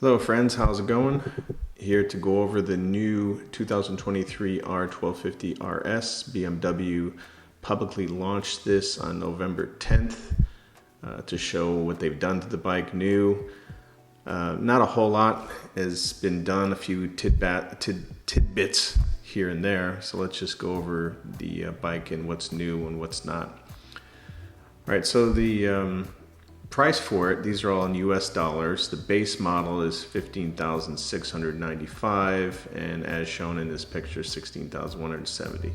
Hello friends, how's it going? Here to go over the new 2023 R1250RS. BMW publicly launched this on November 10th to show what they've done to the bike new. Not a whole lot has been done, a few tidbits here and there. So let's just go over the bike and what's new and what's not. All right, so the price for it, these are all in US dollars. The base model is $15,695, and as shown in this picture, $16,170.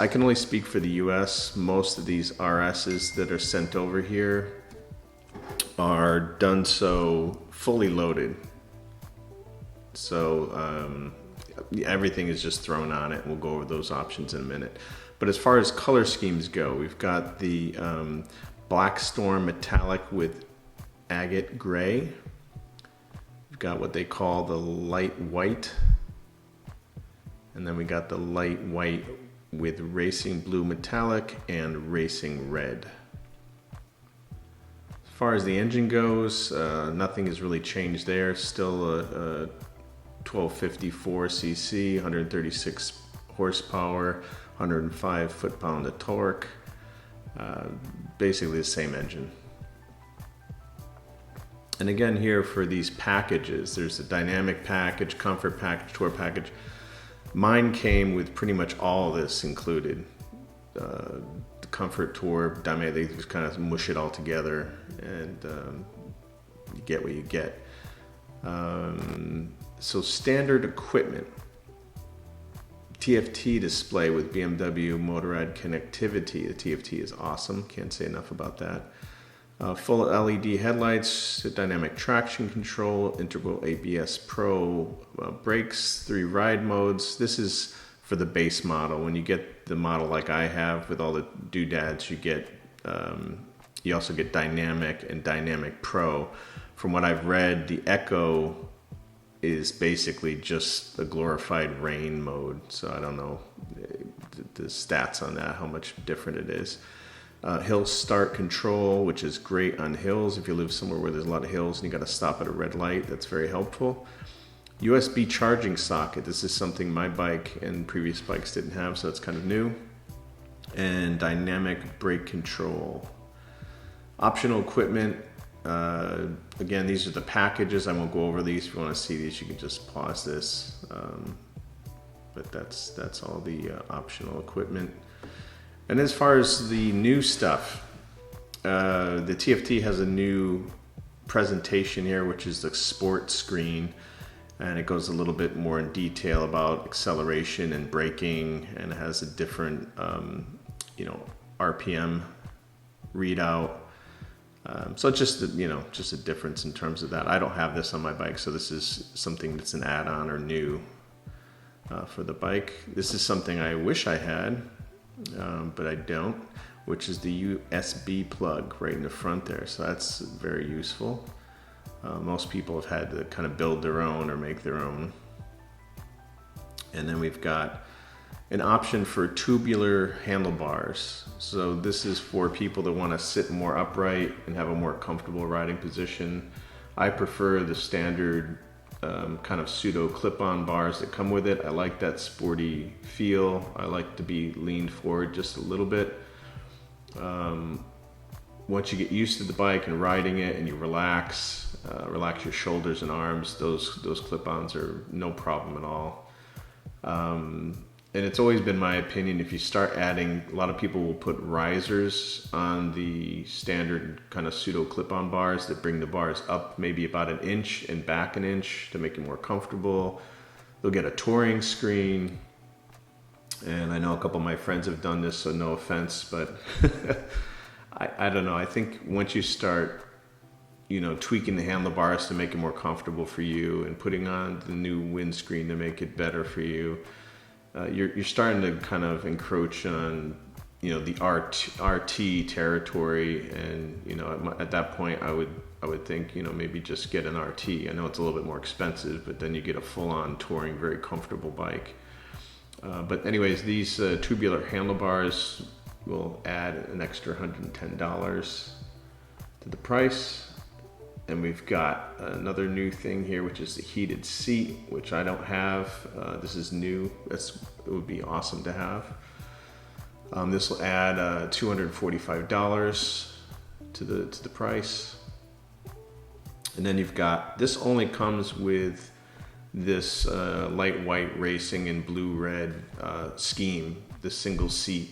I can only speak for the US. Most of these RSs that are sent over here are done so fully loaded. So everything is just thrown on it. We'll go over those options in a minute. But as far as color schemes go, we've got the Black Storm Metallic with Agate Gray. We've got what they call the Light White. And then we got the Light White with Racing Blue Metallic and Racing Red. As far as the engine goes, nothing has really changed there. Still a 1254cc, 136 horsepower, 105 foot-pound of torque. Basically the same engine. And again here for these packages, there's a dynamic package, comfort package, tour package. Mine came with pretty much all of this included. The comfort, tour, dynamic, they just kind of mush it all together, and you get what you get. So standard equipment. TFT display with BMW motorrad connectivity. The TFT is awesome, can't say enough about that. Full LED headlights, dynamic traction control, integral ABS Pro brakes, 3 ride modes. This is for the base model. When you get the model like I have with all the doodads, you also get dynamic and dynamic Pro. From what I've read, the Echo is basically just a glorified rain mode. So I don't know the stats on that, how much different it is. Hill start control, which is great on hills. If you live somewhere where there's a lot of hills and you got to stop at a red light, that's very helpful. USB charging socket. This is something my bike and previous bikes didn't have, so it's kind of new. And dynamic brake control. Optional equipment. Again, these are the packages. I won't go over these. If you want to see these, you can just pause this. But that's all the optional equipment. And as far as the new stuff, the TFT has a new presentation here, which is the sport screen. And it goes a little bit more in detail about acceleration and braking, and it has a different, RPM readout. So it's just a difference in terms of that. I don't have this on my bike, so this is something that's an add-on or new for the bike. This is something I wish I had, but I don't, which is the USB plug right in the front there. So that's very useful. Most people have had to kind of build their own or make their own. And then we've got an option for tubular handlebars. So this is for people that want to sit more upright and have a more comfortable riding position. I prefer the standard kind of pseudo clip-on bars that come with it. I like that sporty feel. I like to be leaned forward just a little bit. Once you get used to the bike and riding it and you relax your shoulders and arms, those clip-ons are no problem at all. And it's always been my opinion, if you start adding, a lot of people will put risers on the standard kind of pseudo clip-on bars that bring the bars up maybe about an inch and back an inch to make it more comfortable. They'll get a touring screen. And I know a couple of my friends have done this, so no offense, but I don't know. I think once you start, tweaking the handlebars to make it more comfortable for you and putting on the new windscreen to make it better for you, you're starting to kind of encroach on, the RT territory. And, at that point I would think, maybe just get an RT. I know it's a little bit more expensive, but then you get a full-on touring, very comfortable bike. But anyways, these tubular handlebars will add an extra $110 to to the price. And we've got another new thing here, which is the heated seat, which I don't have. This is new. It would be awesome to have. This will add $245 to the price. And then you've got, this only comes with this light white racing and blue red scheme, the single seat.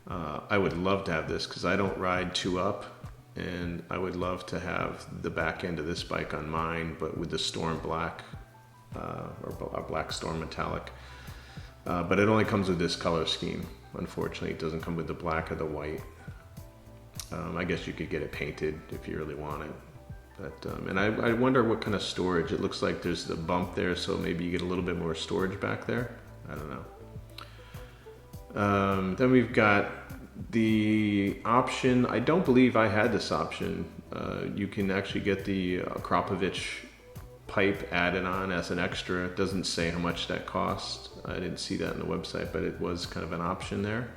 I would love to have this because I don't ride 2-up, and I would love to have the back end of this bike on mine, but with the Storm Black or Black Storm Metallic. But it only comes with this color scheme. Unfortunately, it doesn't come with the black or the white. I guess you could get it painted if you really want it. But, and I wonder what kind of storage. It looks like there's the bump there, so maybe you get a little bit more storage back there. I don't know. Then we've got the option. I don't believe I had this option. You can actually get the akrapovic pipe added on as an extra. It doesn't say how much that costs. I didn't see that on the website, but it was kind of an option there.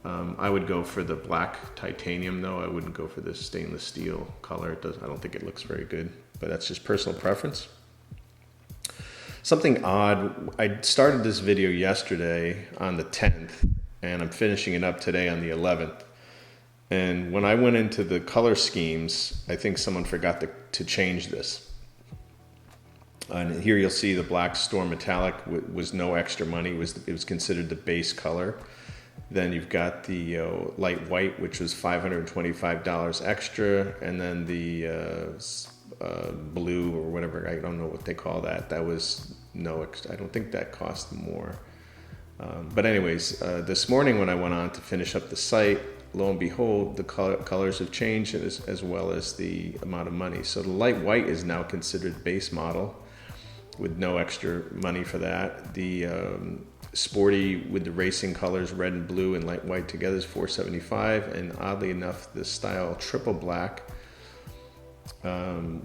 I would go for the black titanium though. I wouldn't go for this stainless steel color. I don't think it looks very good, but that's just personal preference. Something odd, I started this video yesterday on the 10th, and I'm finishing it up today on the 11th. And when I went into the color schemes, I think someone forgot to change this. And here you'll see the Black Storm Metallic was no extra money. It was considered the base color. Then you've got the light white, which was $525 extra, and then the blue or whatever, I don't know what they call that. That was no extra. I don't think that cost more. But anyways, this morning when I went on to finish up the site, lo and behold, the colors have changed as well as the amount of money. So the light white is now considered base model with no extra money for that. The sporty with the racing colors, red and blue and light white together, is $475. And oddly enough, the style triple black,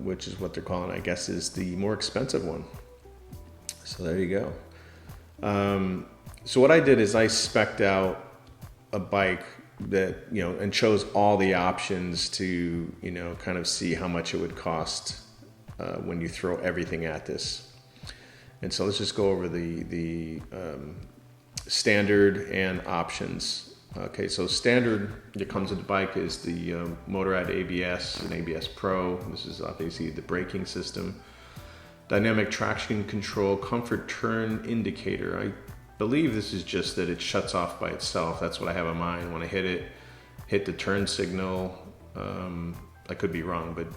which is what they're calling, I guess, is the more expensive one. So there you go. So what I did is I spec'd out a bike that, and chose all the options to, kind of see how much it would cost when you throw everything at this. And so let's just go over the standard and options. Okay, so standard that comes with the bike is the motorrad ABS and ABS Pro. This is obviously the braking system. Dynamic traction control, comfort turn indicator. I believe this is just that it shuts off by itself. That's what I have in mind. When I hit the turn signal, I could be wrong, but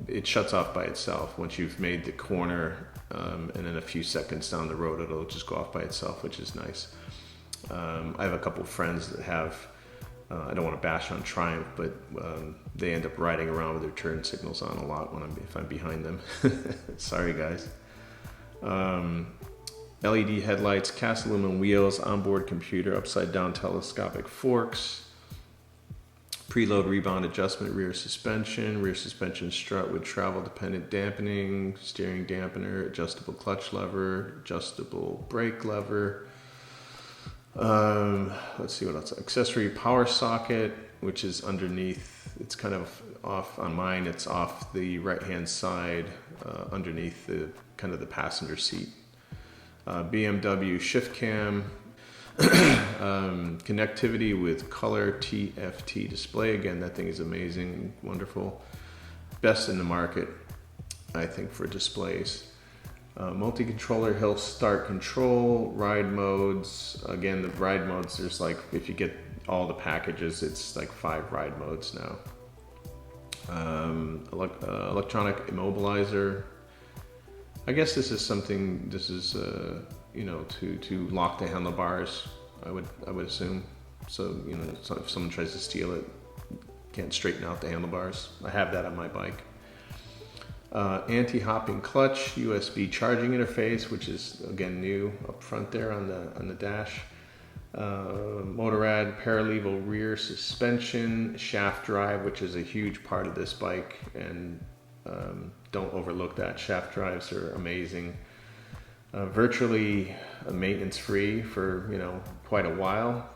it shuts off by itself once you've made the corner, and then a few seconds down the road, it'll just go off by itself, which is nice. I have a couple of friends that have, I don't want to bash on Triumph, but they end up riding around with their turn signals on a lot if I'm behind them. Sorry, guys. LED headlights, cast aluminum wheels, onboard computer, upside down telescopic forks, preload rebound adjustment, rear suspension strut with travel dependent dampening, steering dampener, adjustable clutch lever, adjustable brake lever. Let's see what else. Accessory power socket, which is underneath. It's kind of off on mine. It's off the right hand side, underneath the passenger seat. BMW shift cam. Connectivity with color TFT display. Again, that thing is amazing, wonderful. Best in the market, I think, for displays. Multi-controller hill start control, ride modes. Again, the ride modes, there's like, if you get all the packages, it's like 5 ride modes now. Electronic immobilizer. I guess this is something, to lock the handlebars, I would assume. So, if someone tries to steal it, can't straighten out the handlebars. I have that on my bike. Anti-hopping clutch, USB charging interface, which is again new up front there on the dash. Motorrad paralegal rear suspension, shaft drive, which is a huge part of this bike, and don't overlook that. Shaft drives are amazing. Virtually maintenance free for quite a while.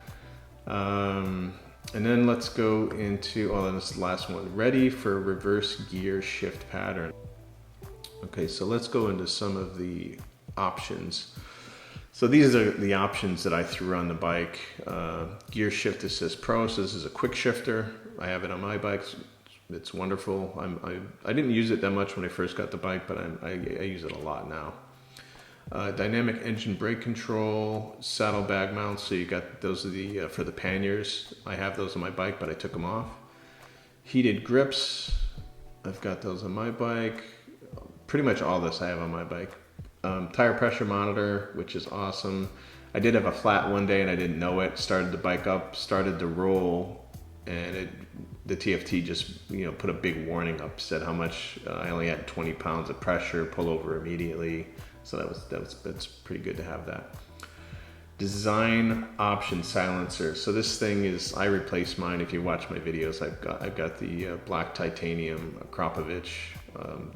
And then let's go into, oh, this is the last one. Ready for reverse gear shift pattern. Okay, so let's go into some of the options. So these are the options that I threw on the bike. Gear shift assist pro, so this is a quick shifter. I have it on my bike. It's wonderful. I didn't use it that much when I first got the bike, but I use it a lot now. Dynamic engine brake control, saddlebag mounts. So you got those are the for the panniers. I have those on my bike, but I took them off. Heated grips. I've got those on my bike. Pretty much all this I have on my bike. Tire pressure monitor, which is awesome. I did have a flat one day and I didn't know it. Started the bike up, started to roll, and the TFT just put a big warning up. Said how much I only had 20 pounds of pressure. Pull over immediately. So that's pretty good to have that. Design option silencer. So this thing is, I replaced mine. If you watch my videos, I've got the black titanium akrapovic.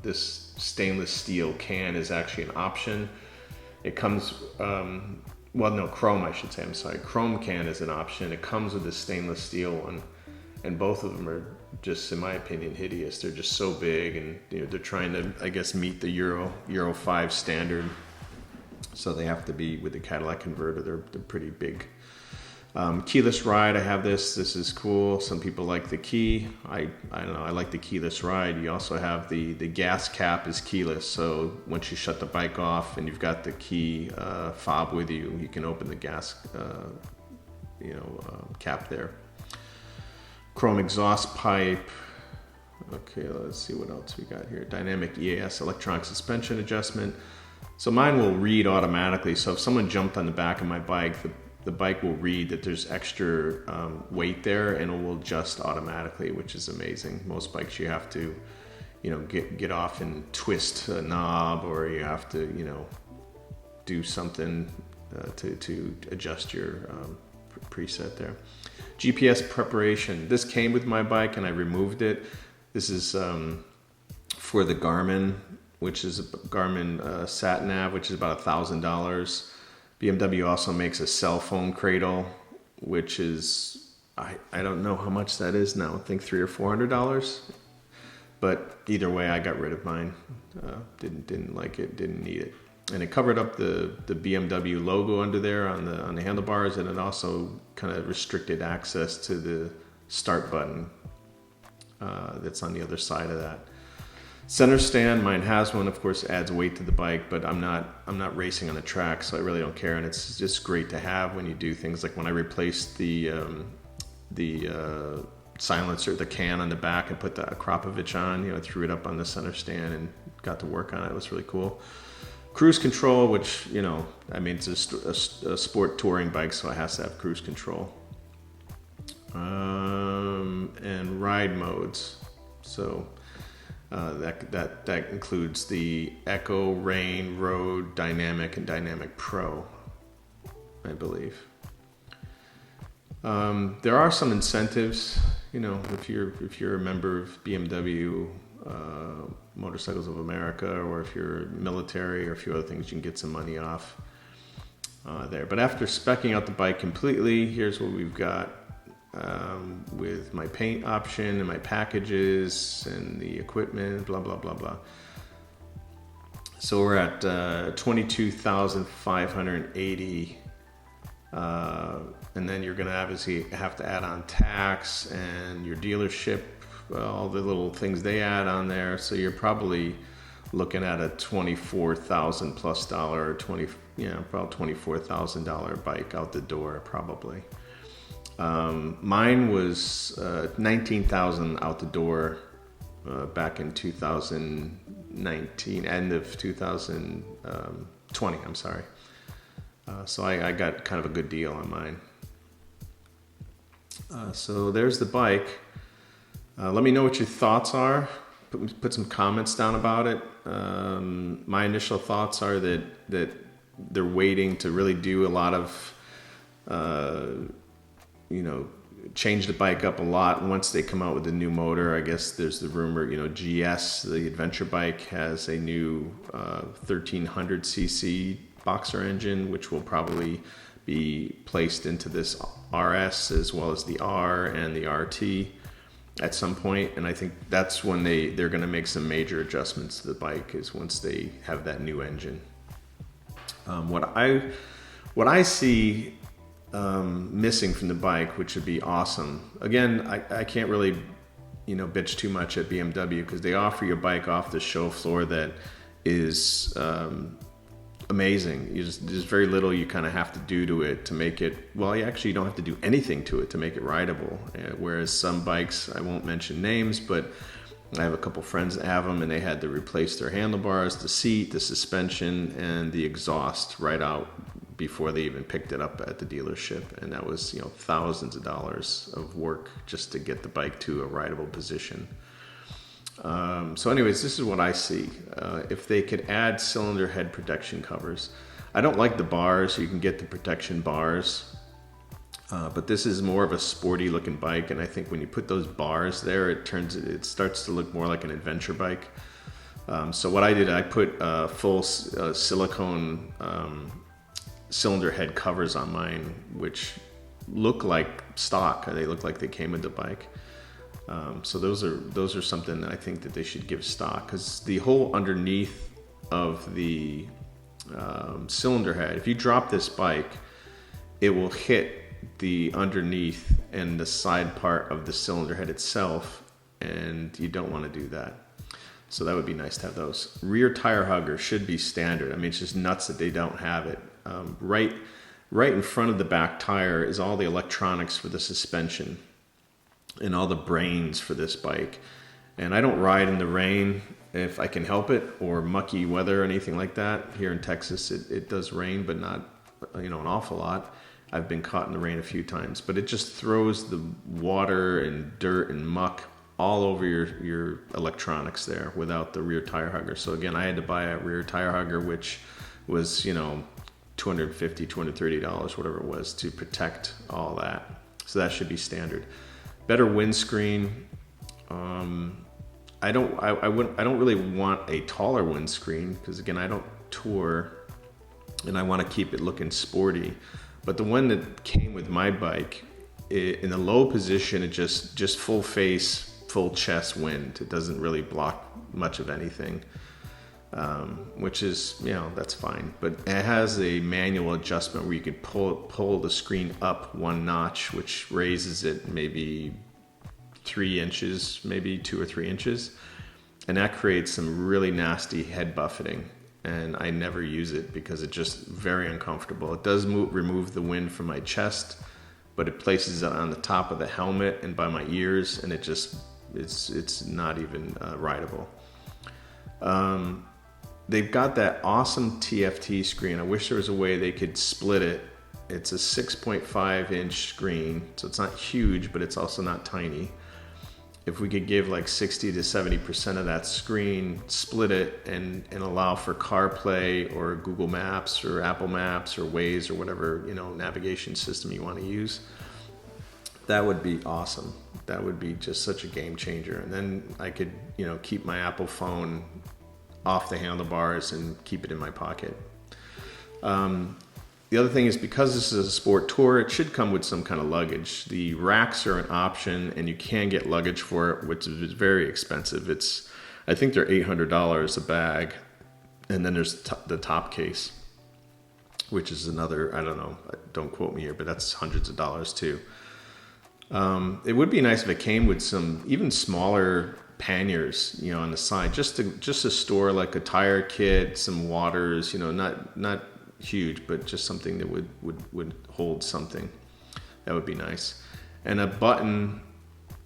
This stainless steel can is actually an option. It comes, chrome I should say, I'm sorry. Chrome can is an option. It comes with the stainless steel one, and both of them are just, in my opinion, hideous. They're just so big, and they're trying to, I guess, meet the Euro 5 standard. So they have to be with the Cadillac converter. They're pretty big. Keyless ride, I have this. This is cool. Some people like the key. I don't know. I like the keyless ride. You also have the gas cap is keyless. So once you shut the bike off and you've got the key fob with you, you can open the gas cap there. Chrome exhaust pipe. Okay, let's see what else we got here. Dynamic EAS, electronic suspension adjustment. So mine will read automatically. So if someone jumped on the back of my bike, the bike will read that there's extra weight there, and it will adjust automatically, which is amazing. Most bikes you have to, get off and twist a knob, or you have to, do something to adjust your preset there. GPS preparation. This came with my bike, and I removed it. This is for the Garmin, which is a Garmin sat nav, which is about $1,000. BMW also makes a cell phone cradle, which is, I don't know how much that is now. I think $300 or $400. But either way, I got rid of mine. Didn't like it, didn't need it. And it covered up the BMW logo under there on the handlebars, and it also kind of restricted access to the start button that's on the other side of that. Center stand, mine has one, of course, adds weight to the bike, but I'm not racing on the track, so I really don't care. And it's just great to have when you do things like when I replaced the silencer, the can on the back, and put the akrapovic on. I threw it up on the center stand and got to work on it. It was really cool. Cruise control, which it's a sport touring bike, so it has to have cruise control. And ride modes. So. That includes the Eco, Rain, Road, Dynamic, and Dynamic Pro, I believe. There are some incentives, if you're a member of BMW Motorcycles of America, or if you're military, or a few other things, you can get some money off there. But after speccing out the bike completely, here's what we've got. With my paint option and my packages and the equipment, blah, blah, blah, blah. So we're at $22,580. And then you're going to obviously have to add on tax and your dealership, all the little things they add on there. So you're probably looking at a $24,000 plus probably $24,000 bike out the door, probably. Mine was $19,000 out the door back in 2019, end of 2020. I'm sorry. So I got kind of a good deal on mine. So there's the bike. Let me know what your thoughts are. Put some comments down about it. My initial thoughts are that they're waiting to really do a lot of change the bike up a lot once they come out with the new motor. I guess there's the rumor, GS, the adventure bike, has a new 1300cc boxer engine, which will probably be placed into this RS as well as the R and the RT at some point, and I think that's when they're going to make some major adjustments to the bike, is once they have that new engine. What I see missing from the bike, which would be awesome. Again, I can't really bitch too much at BMW, because they offer you a bike off the show floor that is amazing. There's very little you kind of have to do to it to make it, well, you actually don't have to do anything to it to make it rideable. Whereas some bikes, I won't mention names, but I have a couple friends that have them, and they had to replace their handlebars, the seat, the suspension, and the exhaust right out before they even picked it up at the dealership. And that was, thousands of dollars of work just to get the bike to a rideable position. So anyways, this is what I see. If they could add cylinder head protection covers. I don't like the bars. You can get the protection bars. But this is more of a sporty looking bike. And I think when you put those bars there, it starts to look more like an adventure bike. So what I did, I put full silicone cylinder head covers on mine, which look like stock. They look like they came with the bike. So those are something that I think that they should give stock, because the whole underneath of the cylinder head, if you drop this bike, it will hit the underneath and the side part of the cylinder head itself, and you don't want to do that. So that would be nice to have those. Rear tire hugger should be standard. I mean, it's just nuts that they don't have it. Right in front of the back tire is all the electronics for the suspension and all the brains for this bike. And I don't ride in the rain if I can help it, or mucky weather or anything like that. Here in Texas, it does rain, but not an awful lot. I've been caught in the rain a few times, but it just throws the water and dirt and muck all over your electronics there without the rear tire hugger. So again, I had to buy a rear tire hugger, which was $250, $230, whatever it was, to protect all that. So that should be standard. Better windscreen. I don't really want a taller windscreen, because again, I don't tour and I want to keep it looking sporty. But the one that came with my bike, in the low position, it just full face, full chest wind. It doesn't really block much of anything, which is, that's fine. But it has a manual adjustment where you could pull the screen up one notch, which raises it maybe 3 inches, maybe 2 or 3 inches. And that creates some really nasty head buffeting. And I never use it because it's just very uncomfortable. It does remove the wind from my chest, but it places it on the top of the helmet and by my ears, and it's not even rideable. They've got that awesome TFT screen. I wish there was a way they could split it. It's a 6.5 inch screen, so it's not huge, but it's also not tiny. If we could give like 60 to 70% of that screen, split it, and allow for CarPlay or Google Maps or Apple Maps or Waze or whatever navigation system you want to use, that would be awesome. That would be just such a game changer. And then I could keep my Apple phone off the handlebars and keep it in my pocket. The other thing is, because this is a sport tour, it should come with some kind of luggage. The racks are an option, and you can get luggage for it, which is very expensive. I think they're $800 a bag. And then there's the top case, which is another, I don't know, don't quote me here, but that's hundreds of dollars too. It would be nice if it came with some even smaller panniers, on the side, just to store like a tire kit, some waters, not huge, but just something that would hold something. That would be nice. And a button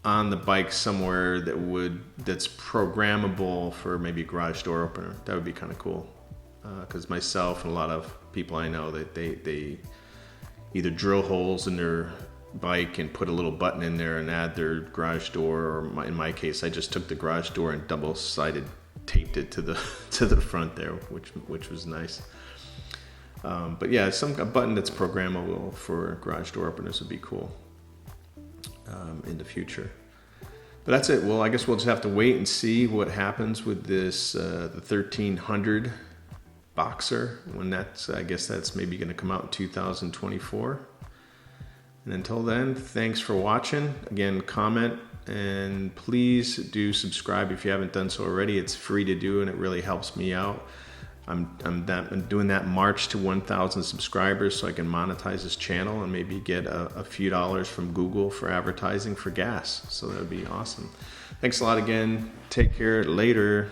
on the bike somewhere that's programmable for maybe a garage door opener. That would be kind of cool. Because myself and a lot of people I know, that they either drill holes in their bike and put a little button in there and add their garage door, or in my case, I just took the garage door and double-sided taped it to the front there, which was nice. But yeah, a button that's programmable for garage door openers would be cool in the future. But that's it. Well, I guess we'll just have to wait and see what happens with this the 1300 Boxer, when that's, I guess that's maybe going to come out in 2024. And until then, thanks for watching. Again, comment, and please do subscribe if you haven't done so already. It's free to do, and it really helps me out. I'm doing that march to 1,000 subscribers so I can monetize this channel and maybe get a few dollars from Google for advertising for gas. So that would be awesome. Thanks a lot again. Take care. Later.